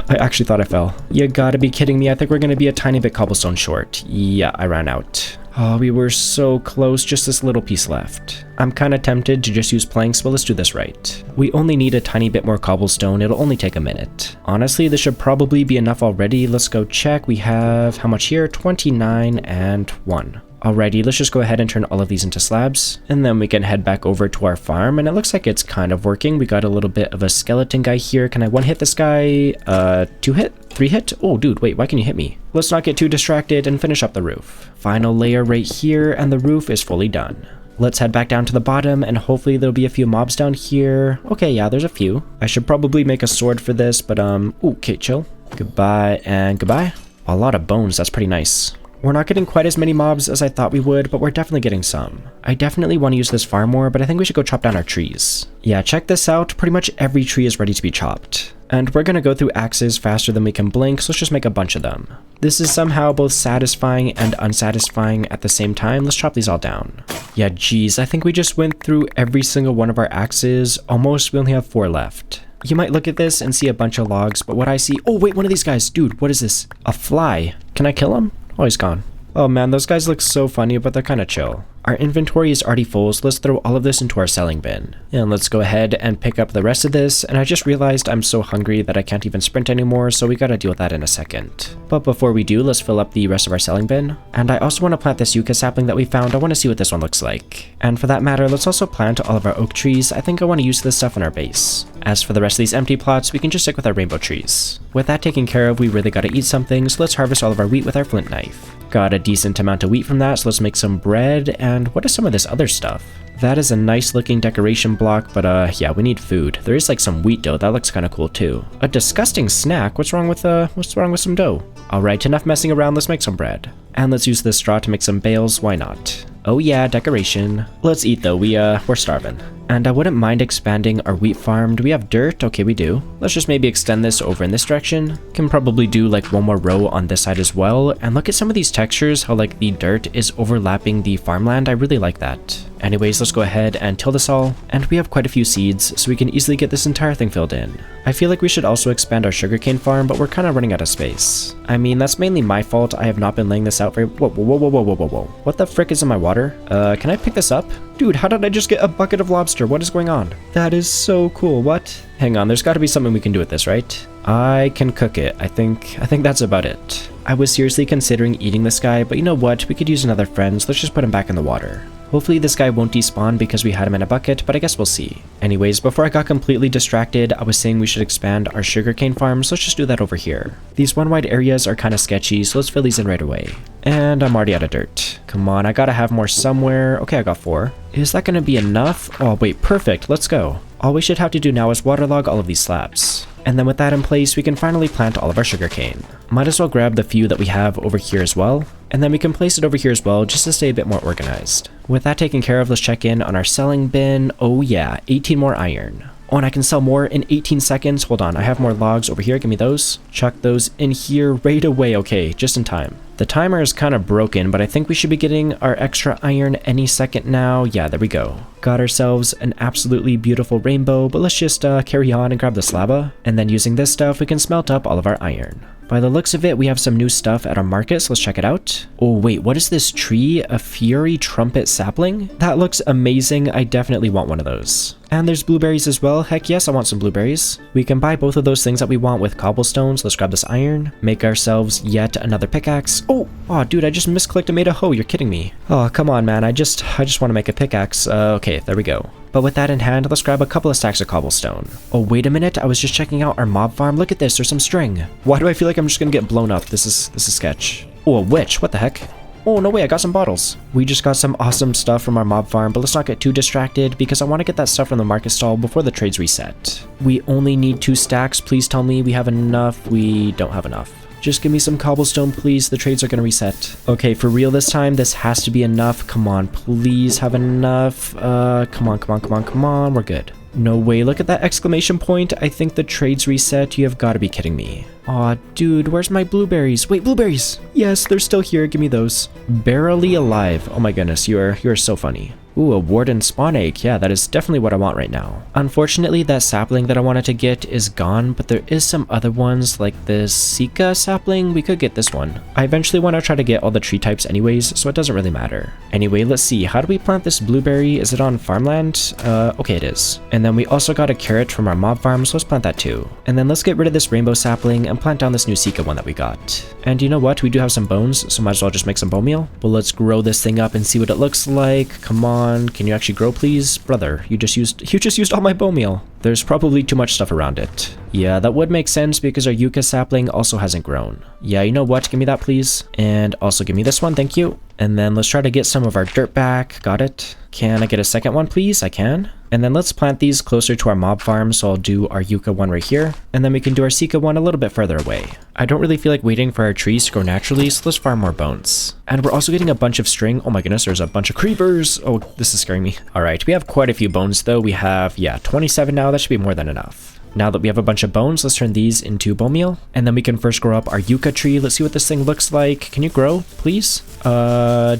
I actually thought I fell. You gotta be kidding me. I think we're gonna be a tiny bit cobblestone short. Yeah, I ran out. Oh, we were so close, just this little piece left. I'm kind of tempted to just use planks, but let's do this right. We only need a tiny bit more cobblestone, it'll only take a minute. Honestly, this should probably be enough already. Let's go check. We have, how much here? 29 and 1. Alrighty, let's just go ahead and turn all of these into slabs, and then we can head back over to our farm, and it looks like it's kind of working. We got a little bit of a skeleton guy here. Can I 1-hit this guy? 2-hit? 3-hit? Oh, dude, wait, why can you hit me? Let's not get too distracted and finish up the roof. Final layer right here, and the roof is fully done. Let's head back down to the bottom, and hopefully there'll be a few mobs down here. Okay, yeah, there's a few. I should probably make a sword for this, but okay, chill. Goodbye and goodbye. A lot of bones, that's pretty nice. We're not getting quite as many mobs as I thought we would, but we're definitely getting some. I definitely want to use this farm more, but I think we should go chop down our trees. Yeah, check this out. Pretty much every tree is ready to be chopped. And we're going to go through axes faster than we can blink, so let's just make a bunch of them. This is somehow both satisfying and unsatisfying at the same time. Let's chop these all down. Yeah, geez, I think we just went through every single one of our axes. Almost, we only have 4 left. You might look at this and see a bunch of logs, but what I see... Oh, wait, one of these guys. Dude, what is this? A fly. Can I kill him? Oh, he's gone. Oh man, those guys look so funny, but they're kind of chill. Our inventory is already full, so let's throw all of this into our selling bin. And let's go ahead and pick up the rest of this, and I just realized I'm so hungry that I can't even sprint anymore, so we gotta deal with that in a second. But before we do, let's fill up the rest of our selling bin. And I also want to plant this yucca sapling that we found. I want to see what this one looks like. And for that matter, let's also plant all of our oak trees. I think I want to use this stuff on our base. As for the rest of these empty plots, we can just stick with our rainbow trees. With that taken care of, we really gotta eat something, so let's harvest all of our wheat with our flint knife. Got a decent amount of wheat from that, so let's make some bread. And what is some of this other stuff? That is a nice looking decoration block, but yeah, we need food. There is like some wheat dough, that looks kind of cool too. A disgusting snack. What's wrong with some dough? Alright, enough messing around, let's make some bread. And let's use this straw to make some bales, why not? Oh yeah, decoration. Let's eat though, we're starving. And I wouldn't mind expanding our wheat farm. Do we have dirt? Okay, we do. Let's just maybe extend this over in this direction. Can probably do like 1 more row on this side as well. And look at some of these textures, how like the dirt is overlapping the farmland. I really like that. Anyways, let's go ahead and till this all. And we have quite a few seeds, so we can easily get this entire thing filled in. I feel like we should also expand our sugarcane farm, but we're kind of running out of space. I mean, that's mainly my fault. I have not been laying this out very... Whoa. What the frick is in my water? Can I pick this up? Dude, how did I just get a bucket of lobster? What is going on? That is so cool. What? Hang on, there's got to be something we can do with this, right? I can cook it. I think that's about it. I was seriously considering eating this guy, but you know what? We could use another friend, so let's just put him back in the water. Hopefully this guy won't despawn because we had him in a bucket, but I guess we'll see. Anyways, before I got completely distracted, I was saying we should expand our sugarcane farm, so let's just do that over here. These one wide areas are kind of sketchy, so let's fill these in right away. And I'm already out of dirt. Come on, I gotta have more somewhere. Okay, I got 4. Is that gonna be enough? Oh wait, perfect, let's go. All we should have to do now is waterlog all of these slabs. And then with that in place, we can finally plant all of our sugarcane. Might as well grab the few that we have over here as well. And then we can place it over here as well, just to stay a bit more organized. With that taken care of, let's check in on our selling bin. Oh yeah, 18 more iron. Oh, and I can sell more in 18 seconds. Hold on, I have more logs over here. Give me those. Chuck those in here right away. Okay, just in time. The timer is kind of broken, but I think we should be getting our extra iron any second now. Yeah, there we go. Got ourselves an absolutely beautiful rainbow, but let's just carry on and grab the slabba. And then using this stuff, we can smelt up all of our iron. By the looks of it, we have some new stuff at our market, so let's check it out. Oh wait, what is this tree? A Fury Trumpet sapling? That looks amazing. I definitely want one of those. And there's blueberries as well. Heck yes, I want some blueberries. We can buy both of those things that we want with cobblestones. Let's grab this iron, make ourselves yet another pickaxe. Oh, dude, I just misclicked and made a hoe. You're kidding me. Oh, come on, man. I just want to make a pickaxe. Okay, there we go. But with that in hand, let's grab a couple of stacks of cobblestone. Oh, wait a minute. I was just checking out our mob farm. Look at this. There's some string. Why do I feel like I'm just gonna get blown up? This is sketch. Oh, a witch. What the heck? Oh, no way, I got some bottles. We just got some awesome stuff from our mob farm, but let's not get too distracted because I want to get that stuff from the market stall before the trades reset. We only need 2 stacks. Please tell me we have enough. We don't have enough. Just give me some cobblestone, please. The trades are going to reset. Okay, for real this time, this has to be enough. Come on, please have enough. Come on. We're good. No way, look at that exclamation point. I think the trades reset. You have got to be kidding me. Aw, dude, where's my blueberries? Wait, blueberries! Yes, they're still here. Give me those. Barely alive. Oh my goodness, you are so funny. Ooh, a warden spawn egg. Yeah, that is definitely what I want right now. Unfortunately, that sapling that I wanted to get is gone, but there is some other ones like this Sika sapling. We could get this one. I eventually want to try to get all the tree types anyways, so it doesn't really matter. Anyway, let's see. How do we plant this blueberry? Is it on farmland? Okay, it is. And then we also got a carrot from our mob farm, so let's plant that too. And then let's get rid of this rainbow sapling and plant down this new Sika one that we got. And you know what? We do have some bones, so might as well just make some bone meal. Well, let's grow this thing up and see what it looks like. Come on. Can you actually grow, please? Brother, you just used all my bone meal. There's probably too much stuff around it. Yeah, that would make sense because our yucca sapling also hasn't grown. Yeah, you know what? Give me that, please. And also give me this one, thank you. And then let's try to get some of our dirt back. Got it. Can I get a second one, please? I can. And then let's plant these closer to our mob farm, so I'll do our yucca one right here. And then we can do our Sika one a little bit further away. I don't really feel like waiting for our trees to grow naturally, so let's farm more bones. And we're also getting a bunch of string. Oh my goodness, there's a bunch of creepers. Oh, this is scaring me. All right, we have quite a few bones though. We have, 27 now. That should be more than enough. Now that we have a bunch of bones, let's turn these into bone meal. And then we can first grow up our yucca tree. Let's see what this thing looks like. Can you grow, please?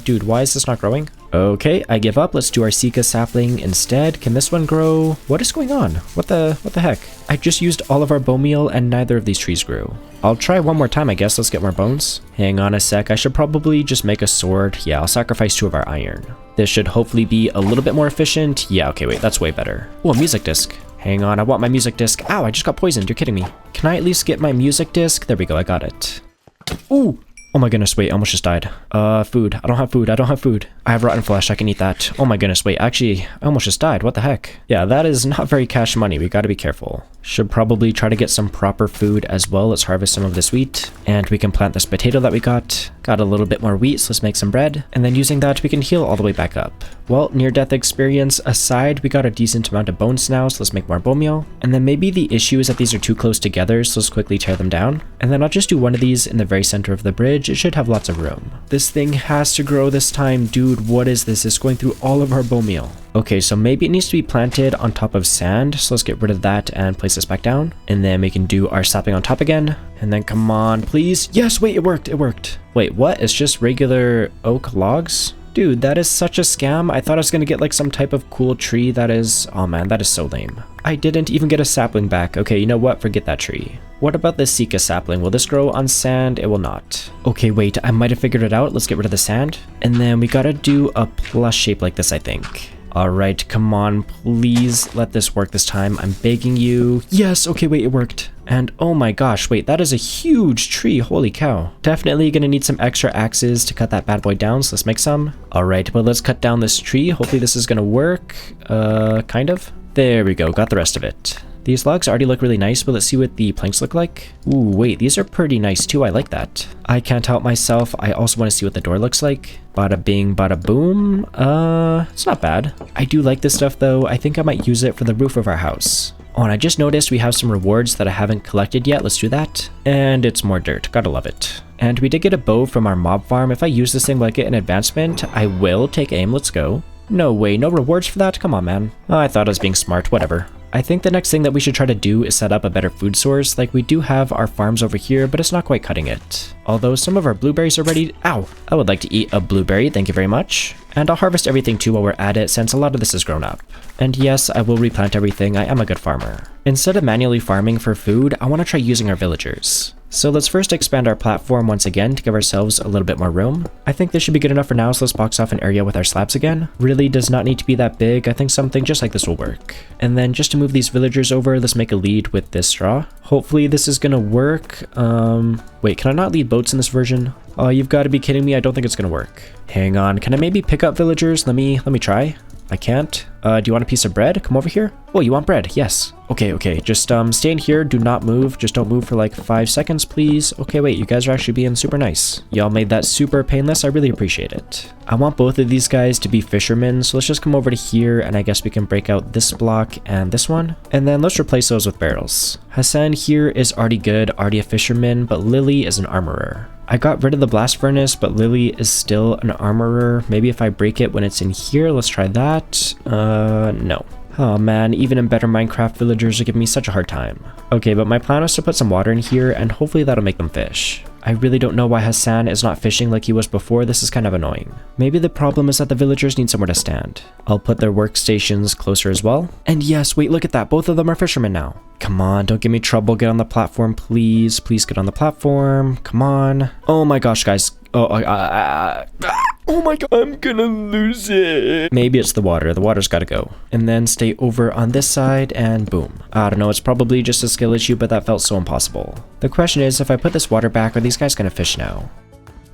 Dude, why is this not growing? Okay, I give up. Let's do our Sika sapling instead. Can this one grow? What is going on? What the heck? I just used all of our bone meal and neither of these trees grew. I'll try one more time, I guess. Let's get more bones. Hang on a sec. I should probably just make a sword. Yeah, I'll sacrifice 2 of our iron. This should hopefully be a little bit more efficient. Yeah, okay, wait, that's way better. Oh, a music disc. Hang on, I want my music disc. Ow, I just got poisoned. You're kidding me. Can I at least get my music disc? There we go, I got it. Ooh! Oh my goodness, wait, I almost just died. Food. I don't have food. I have rotten flesh, I can eat that. Oh my goodness, wait, actually, I almost just died. What the heck? Yeah, that is not very cash money. We gotta be careful. Should probably try to get some proper food as well. Let's harvest some of this wheat. And we can plant this potato that we got. Got a little bit more wheat, so let's make some bread. And then using that, we can heal all the way back up. Well, near-death experience aside, we got a decent amount of bones now, so let's make more bone meal. And then maybe the issue is that these are too close together, so let's quickly tear them down. And then I'll just do one of these in the very center of the bridge. It should have lots of room. This thing has to grow this time. Dude, what is this? It's going through all of our bone meal. Okay, so maybe it needs to be planted on top of sand. So let's get rid of that and place this back down. And then we can do our sapling on top again. And then come on, please. Yes, wait, it worked. Wait, what? It's just regular oak logs? Dude, that is such a scam. I thought I was gonna get like some type of cool tree that is... Oh man, that is so lame. I didn't even get a sapling back. Okay, you know what? Forget that tree. What about the Sika sapling? Will this grow on sand? It will not. Okay, wait, I might have figured it out. Let's get rid of the sand. And then we gotta do a plus shape like this, I think. All right, come on, please let this work this time. I'm begging you. Yes, okay, wait, it worked. And oh my gosh, wait, that is a huge tree. Holy cow. Definitely gonna need some extra axes to cut that bad boy down, so let's make some. All right, but let's cut down this tree. Hopefully this is gonna work. Kind of. There we go, got the rest of it. These logs already look really nice, but let's see what the planks look like. Ooh, wait, these are pretty nice too. I like that. I can't help myself. I also want to see what the door looks like. Bada bing, bada boom. It's not bad. I do like this stuff though. I think I might use it for the roof of our house. Oh, and I just noticed we have some rewards that I haven't collected yet. Let's do that. And it's more dirt. Gotta love it. And we did get a bow from our mob farm. If I use this thing, will I get an advancement? I will take aim. Let's go. No way. No rewards for that? Come on, man. Oh, I thought I was being smart. Whatever. I think the next thing that we should try to do is set up a better food source. Like we do have our farms over here, but it's not quite cutting it. Although some of our blueberries are ready. Ow! I would like to eat a blueberry, thank you very much. And I'll harvest everything too while we're at it, since a lot of this has grown up. And yes, I will replant everything, I am a good farmer. Instead of manually farming for food, I want to try using our villagers. So let's first expand our platform once again to give ourselves a little bit more room. I think this should be good enough for now, so let's box off an area with our slabs again. Really does not need to be that big, I think something just like this will work. And then just to move these villagers over, let's make a lead with this straw. Hopefully this is gonna work. Wait, can I not lead boats in this version? Oh, you've got to be kidding me, I don't think it's gonna work. Hang on, can I maybe pick up villagers? Let me try. I can't. Do you want a piece of bread? Come over here. Oh, you want bread? Yes. Okay. Just stay in here. Do not move. Just don't move for like 5 seconds, please. Okay, wait. You guys are actually being super nice. Y'all made that super painless. I really appreciate it. I want both of these guys to be fishermen, so let's just come over to here, and I guess we can break out this block and this one. And then let's replace those with barrels. Hassan here is already good, already a fisherman, but Lily is an armorer. I got rid of the blast furnace, but Lily is still an armorer. Maybe if I break it when it's in here, let's try that. No. Oh man, even in better Minecraft villagers are giving me such a hard time. Okay, but my plan was to put some water in here, and hopefully that'll make them fish. I really don't know why Hassan is not fishing like he was before. This is kind of annoying. Maybe the problem is that the villagers need somewhere to stand. I'll put their workstations closer as well. And yes, wait, look at that. Both of them are fishermen now. Come on, don't give me trouble. Get on the platform, please. Please get on the platform. Come on. Oh my gosh, guys. Oh my god, I'm gonna lose it. Maybe it's the water. The water's gotta go. And then stay over on this side and boom. I don't know, it's probably just a skill issue, but that felt so impossible. The question is, if I put this water back, are these guys gonna fish now?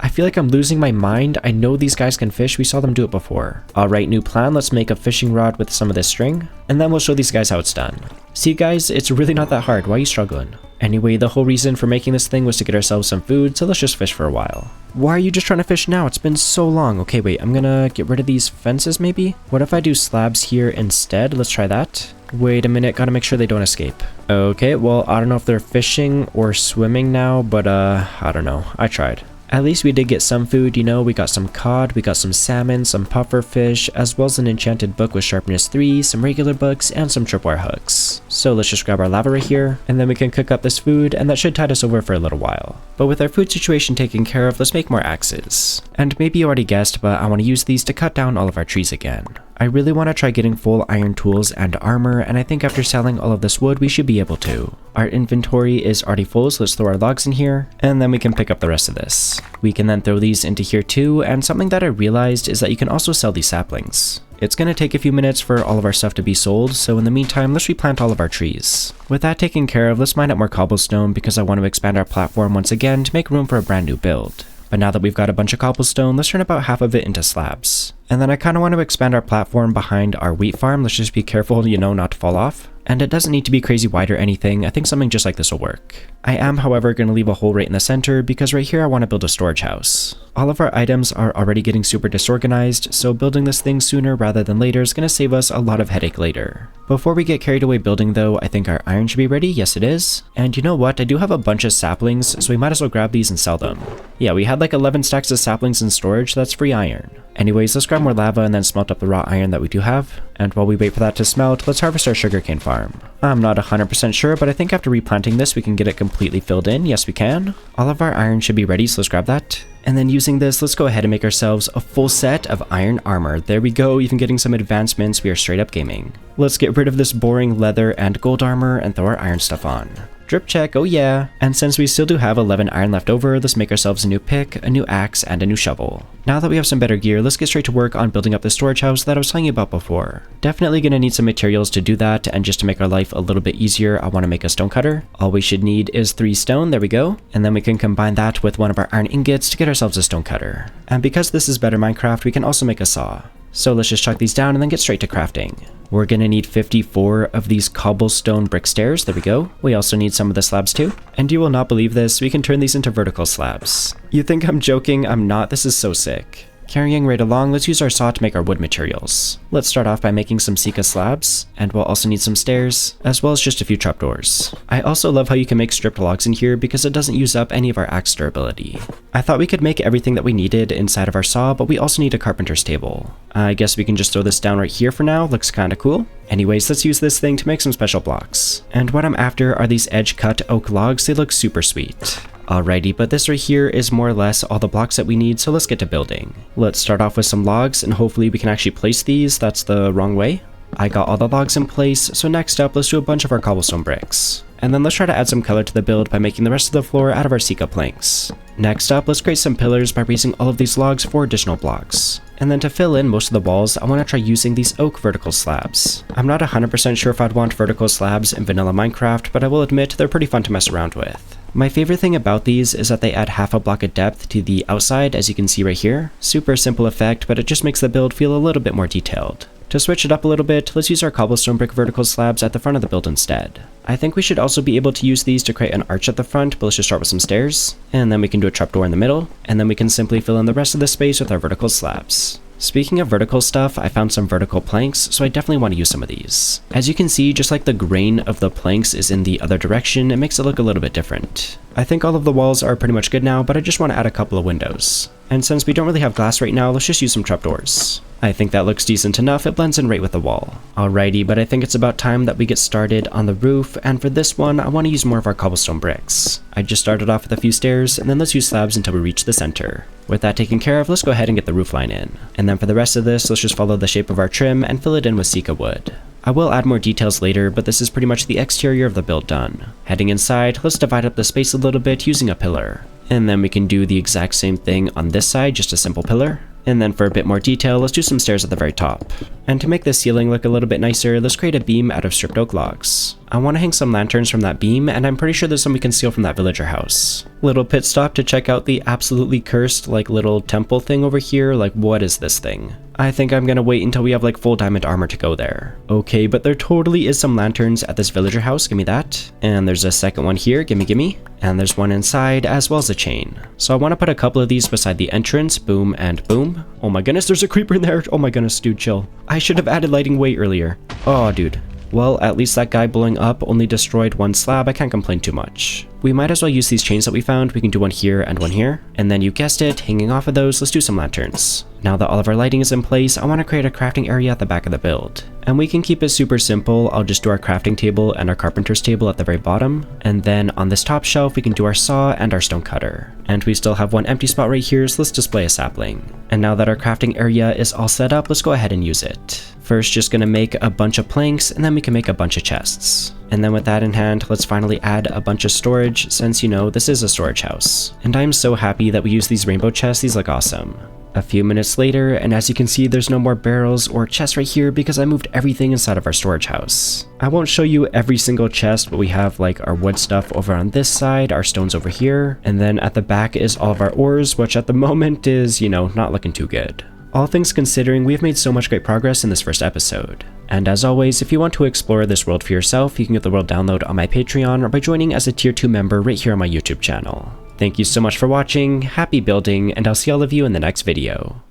I feel like I'm losing my mind. I know these guys can fish. We saw them do it before. Alright, new plan. Let's make a fishing rod with some of this string. And then we'll show these guys how it's done. See guys, it's really not that hard. Why are you struggling? Anyway, the whole reason for making this thing was to get ourselves some food, so let's just fish for a while. Why are you just trying to fish now? It's been so long. Okay, wait, I'm gonna get rid of these fences maybe? What if I do slabs here instead? Let's try that. Wait a minute, gotta make sure they don't escape. Okay, well, I don't know if they're fishing or swimming now, but I don't know. I tried. At least we did get some food, you know, we got some cod, we got some salmon, some puffer fish, as well as an enchanted book with sharpness 3, some regular books, and some tripwire hooks. So let's just grab our lava right here, and then we can cook up this food, and that should tide us over for a little while. But with our food situation taken care of, let's make more axes. And maybe you already guessed, but I want to use these to cut down all of our trees again. I really want to try getting full iron tools and armor, and I think after selling all of this wood, we should be able to. Our inventory is already full, so let's throw our logs in here, and then we can pick up the rest of this. We can then throw these into here too, and something that I realized is that you can also sell these saplings. It's going to take a few minutes for all of our stuff to be sold, so in the meantime, let's replant all of our trees. With that taken care of, let's mine up more cobblestone because I want to expand our platform once again to make room for a brand new build. But now that we've got a bunch of cobblestone, let's turn about half of it into slabs. And then I kind of want to expand our platform behind our wheat farm. Let's just be careful, you know, not to fall off. And it doesn't need to be crazy wide or anything. I think something just like this will work. I am, however, going to leave a hole right in the center because right here I want to build a storage house. All of our items are already getting super disorganized, so building this thing sooner rather than later is going to save us a lot of headache later. Before we get carried away building though, I think our iron should be ready. Yes, it is. And you know what? I do have a bunch of saplings, so we might as well grab these and sell them. Yeah, we had like 11 stacks of saplings in storage, so that's free iron. Anyways, let's grab more lava and then smelt up the raw iron that we do have. And while we wait for that to smelt, let's harvest our sugarcane farm. I'm not 100% sure, but I think after replanting this, we can get it completely filled in. Yes, we can. All of our iron should be ready, so let's grab that. And then using this, let's go ahead and make ourselves a full set of iron armor. There we go, even getting some advancements. We are straight up gaming. Let's get rid of this boring leather and gold armor and throw our iron stuff on. Drip check, oh yeah. And since we still do have 11 iron left over, let's make ourselves a new pick, a new axe, and a new shovel. Now that we have some better gear, let's get straight to work on building up the storage house that I was telling you about before. Definitely gonna need some materials to do that, and just to make our life a little bit easier, I want to make a stone cutter. All we should need is 3 stone, there we go. And then we can combine that with one of our iron ingots to get ourselves a stone cutter. And because this is better Minecraft, we can also make a saw. So let's just chuck these down and then get straight to crafting. We're gonna need 54 of these cobblestone brick stairs, there we go. We also need some of the slabs too. And you will not believe this, we can turn these into vertical slabs. You think I'm joking? I'm not, this is so sick. Carrying right along, let's use our saw to make our wood materials. Let's start off by making some Sika slabs, and we'll also need some stairs, as well as just a few trapdoors. I also love how you can make stripped logs in here because it doesn't use up any of our axe durability. I thought we could make everything that we needed inside of our saw, but we also need a carpenter's table. I guess we can just throw this down right here for now, looks kinda cool. Anyways, let's use this thing to make some special blocks. And what I'm after are these edge-cut oak logs, they look super sweet. Alrighty, but this right here is more or less all the blocks that we need, so let's get to building. Let's start off with some logs, and hopefully we can actually place these. That's the wrong way. I got all the logs in place, so next up, let's do a bunch of our cobblestone bricks. And then let's try to add some color to the build by making the rest of the floor out of our Sika planks. Next up, let's create some pillars by raising all of these logs for additional blocks. And then to fill in most of the walls, I want to try using these oak vertical slabs. I'm not 100% sure if I'd want vertical slabs in vanilla Minecraft, but I will admit they're pretty fun to mess around with. My favorite thing about these is that they add half a block of depth to the outside, as you can see right here. Super simple effect, but it just makes the build feel a little bit more detailed. To switch it up a little bit, let's use our cobblestone brick vertical slabs at the front of the build instead. I think we should also be able to use these to create an arch at the front, but let's just start with some stairs, and then we can do a trapdoor in the middle, and then we can simply fill in the rest of the space with our vertical slabs. Speaking of vertical stuff, I found some vertical planks, so I definitely want to use some of these. As you can see, just like the grain of the planks is in the other direction, it makes it look a little bit different. I think all of the walls are pretty much good now, but I just want to add a couple of windows. And since we don't really have glass right now, let's just use some trapdoors. I think that looks decent enough, it blends in right with the wall. Alrighty, but I think it's about time that we get started on the roof, and for this one, I want to use more of our cobblestone bricks. I just started off with a few stairs, and then let's use slabs until we reach the center. With that taken care of, let's go ahead and get the roof line in. And then for the rest of this, let's just follow the shape of our trim and fill it in with Sika wood. I will add more details later, but this is pretty much the exterior of the build done. Heading inside, let's divide up the space a little bit using a pillar. And then we can do the exact same thing on this side, just a simple pillar. And then for a bit more detail, let's do some stairs at the very top. And to make the ceiling look a little bit nicer, let's create a beam out of stripped oak logs. I want to hang some lanterns from that beam, and I'm pretty sure there's some we can steal from that villager house. Little pit stop to check out the absolutely cursed, little temple thing over here. What is this thing? I think I'm gonna wait until we have full diamond armor to go there. Okay, but there totally is some lanterns at this villager house, give me that. And there's a second one here, gimme. And there's one inside, as well as a chain. So I want to put a couple of these beside the entrance, boom and boom. Oh my goodness, there's a creeper in there. Oh my goodness, dude, chill. I should have added lighting way earlier. Oh, dude. Well, at least that guy blowing up only destroyed one slab, I can't complain too much. We might as well use these chains that we found. We can do one here and one here. And then you guessed it, hanging off of those, let's do some lanterns. Now that all of our lighting is in place, I want to create a crafting area at the back of the build. And we can keep it super simple. I'll just do our crafting table and our carpenter's table at the very bottom. And then on this top shelf, we can do our saw and our stone cutter. And we still have one empty spot right here, so let's display a sapling. And now that our crafting area is all set up, let's go ahead and use it. First, just gonna make a bunch of planks, and then we can make a bunch of chests. And then with that in hand, let's finally add a bunch of storage, since this is a storage house. And I'm so happy that we use these rainbow chests, these look awesome. A few minutes later, and as you can see, there's no more barrels or chests right here because I moved everything inside of our storage house. I won't show you every single chest, but we have our wood stuff over on this side, our stones over here, and then at the back is all of our ores, which at the moment is, not looking too good. All things considering, we've made so much great progress in this first episode. And as always, if you want to explore this world for yourself, you can get the world download on my Patreon or by joining as a tier 2 member right here on my YouTube channel. Thank you so much for watching, happy building, and I'll see all of you in the next video.